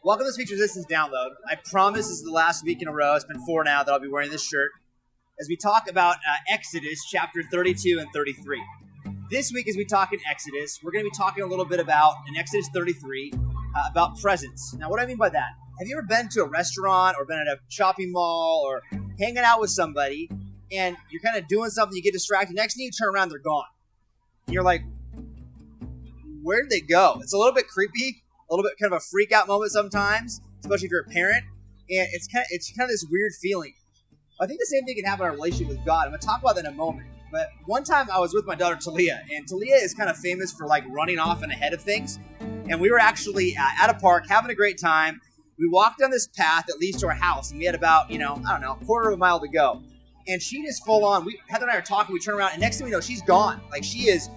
Welcome to Speech Resistance Download. I promise this is the last week in a row, it's been 4 now, that I'll be wearing this shirt as we talk about Exodus chapter 32 and 33. This week as we talk in Exodus, we're going to be talking a little bit about, in Exodus 33, about presents. Now what do I mean by that? Have you ever been to a restaurant or been at a shopping mall or hanging out with somebody and you're kind of doing something, you get distracted, next thing you turn around, they're gone. And you're like, where did they go? It's a little bit creepy. A little bit kind of a freak out moment sometimes, especially if you're a parent, and it's kind of this weird feeling. I think the same thing can happen in our relationship with God. I'm going to talk about that in a moment. But one time I was with my daughter Talia, and Talia is kind of famous for like running off and ahead of things. And we were actually at a park having a great time. We walked down this path that leads to our house, and we had about, a quarter of a mile to go. And she just full on, Heather and I are talking, we turn around, and next thing we know, she's gone. Like she is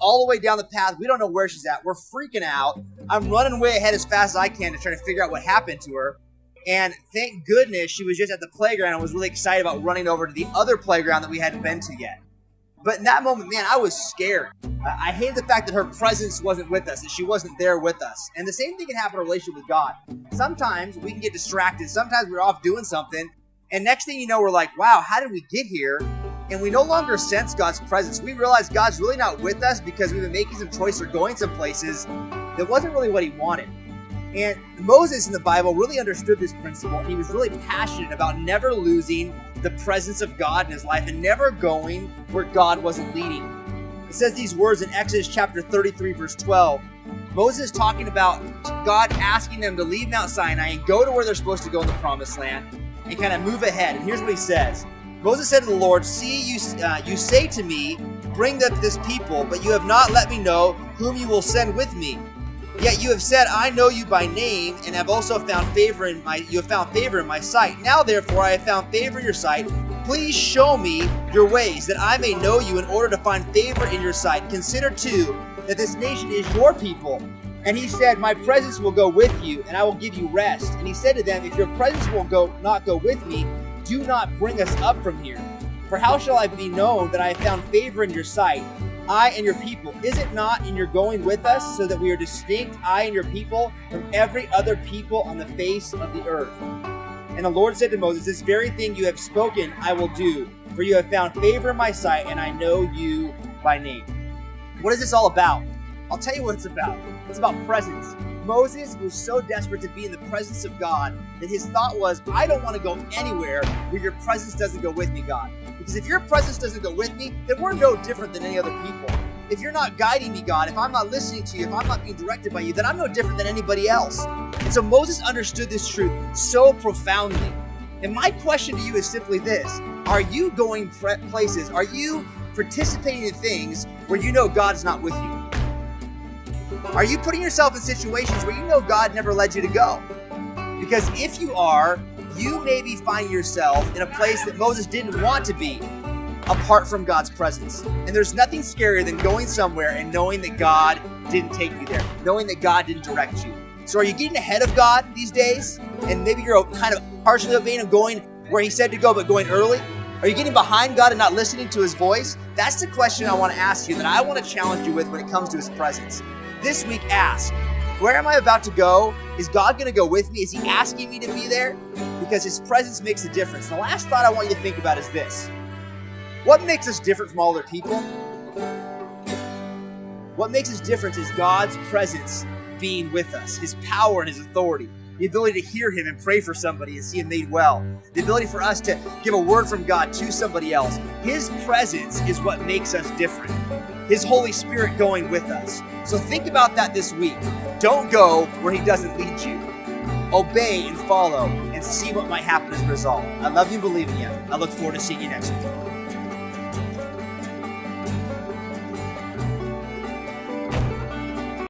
all the way down the path. We don't know where she's at. We're freaking out. I'm running way ahead as fast as I can to try to figure out what happened to her. And thank goodness she was just at the playground and was really excited about running over to the other playground that we hadn't been to yet. But in that moment, man, I was scared. I hated the fact that her presence wasn't with us, that she wasn't there with us. And the same thing can happen in a relationship with God. Sometimes we can get distracted. Sometimes we're off doing something. And next thing you know, we're like, wow, how did we get here? And we no longer sense God's presence. We realize God's really not with us because we've been making some choices or going some places that wasn't really what he wanted. And Moses in the Bible really understood this principle. He was really passionate about never losing the presence of God in his life and never going where God wasn't leading. It says these words in Exodus chapter 33, verse 12. Moses is talking about God asking them to leave Mount Sinai and go to where they're supposed to go in the promised land and kind of move ahead. And here's what he says. Moses said to the Lord, "See, you say to me, bring up this people, but you have not let me know whom you will send with me. Yet you have said, I know you by name, and have also found favor in my sight. Now therefore I have found favor in your sight. Please show me your ways, that I may know you in order to find favor in your sight. Consider too that this nation is your people." And he said, "My presence will go with you, and I will give you rest." And he said to them, "If your presence will not go with me, do not bring us up from here. For how shall I be known that I have found favor in your sight, I and your people? Is it not in your going with us, so that we are distinct, I and your people, from every other people on the face of the earth?" And the Lord said to Moses, "This very thing you have spoken I will do, for you have found favor in my sight, and I know you by name." What is this all about? I'll tell you what it's about. It's about presence. Moses was so desperate to be in the presence of God that his thought was, I don't want to go anywhere where your presence doesn't go with me, God. Because if your presence doesn't go with me, then we're no different than any other people. If you're not guiding me, God, if I'm not listening to you, if I'm not being directed by you, then I'm no different than anybody else. And so Moses understood this truth so profoundly. And my question to you is simply this. Are you going places? Are you participating in things where you know God's not with you? Are you putting yourself in situations where you know God never led you to go? Because if you are, you may be finding yourself in a place that Moses didn't want to be, apart from God's presence. And there's nothing scarier than going somewhere and knowing that God didn't take you there, knowing that God didn't direct you. So are you getting ahead of God these days? And maybe you're kind of partially obeying him, going where he said to go, but going early? Are you getting behind God and not listening to his voice? That's the question I want to ask you, that I want to challenge you with when it comes to his presence. This week, ask, where am I about to go? Is God going to go with me? Is he asking me to be there? Because his presence makes a difference. The last thought I want you to think about is this. What makes us different from all other people? What makes us different is God's presence being with us, his power and his authority, the ability to hear him and pray for somebody and see him made well, the ability for us to give a word from God to somebody else. His presence is what makes us different. His Holy Spirit going with us. So think about that this week. Don't go where he doesn't lead you. Obey and follow and see what might happen as a result. I love you and believe in you. I look forward to seeing you next week.